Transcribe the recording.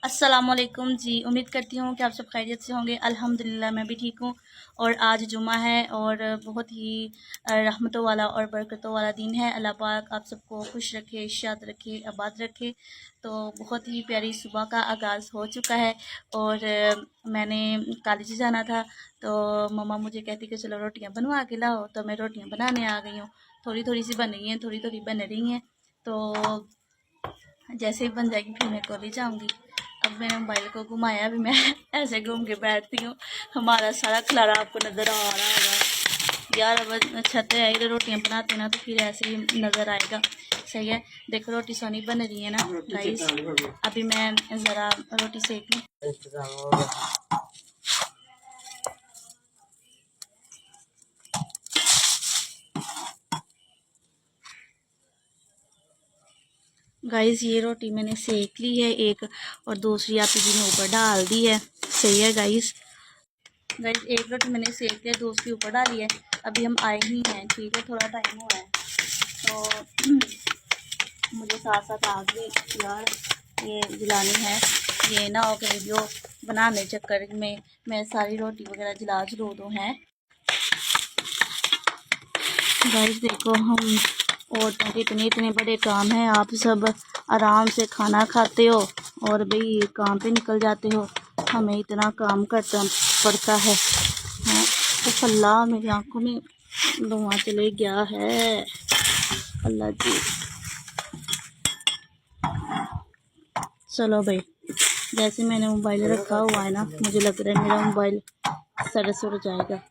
अस्सलाम वालेकुम जी। उम्मीद करती हूँ कि आप सब खैरियत से होंगे। अल्हम्दुलिल्लाह मैं भी ठीक हूँ। और आज जुम्मा है और बहुत ही रहमतों वाला और बरकतों वाला दिन है। अल्लाह पाक आप सबको खुश रखे, शाद रखे, आबाद रखे। तो बहुत ही प्यारी सुबह का आगाज़ हो चुका है और मैंने कॉलेज जाना था तो मम्मा मुझे कहती कि चलो रोटियाँ बनवा के लाओ, तो मैं रोटियाँ बनाने आ गई हूँ। थोड़ी थोड़ी सी बन रही हैं, थोड़ी थोड़ी बन रही हैं। तो जैसे ही बन जाएगी फिर मैं कॉलेज जाऊँगी। अब मैंने मोबाइल को घुमाया, अभी मैं ऐसे घूम के बैठती हूँ। हमारा सारा खलारा आपको नज़र आ रहा होगा यार। अब छत है, इधर रोटियाँ बनाते ना तो फिर ऐसे ही नज़र आएगा। सही है, देखो रोटी सोनी बन रही है ना गाइस। अभी मैं ज़रा रोटी सेक लूँ। गाइस ये रोटी मैंने सेक ली है एक, और दूसरी आप जी ने ऊपर डाल दी है। सही है गाइस एक रोटी मैंने सेक के दूसरी ऊपर डाली है। अभी हम आए ही हैं, ठीक है, थोड़ा टाइम हुआ है तो मुझे साथ साथ आग भी यार ये जलानी है। ये ना हो कि वीडियो बनाने चक्कर में मैं सारी रोटी वगैरह जला दूँ हैं। गाइस देखो हम औरतों के इतने बड़े काम हैं। आप सब आराम से खाना खाते हो और भाई काम पे निकल जाते हो, हमें इतना काम करना पड़ता है। तो अल्लाह मेरी आंखों में धुआं चले गया है, अल्लाह जी। चलो भाई, जैसे मैंने मोबाइल रखा हुआ है ना, मुझे लग रहा है मेरा मोबाइल सड़ जाएगा।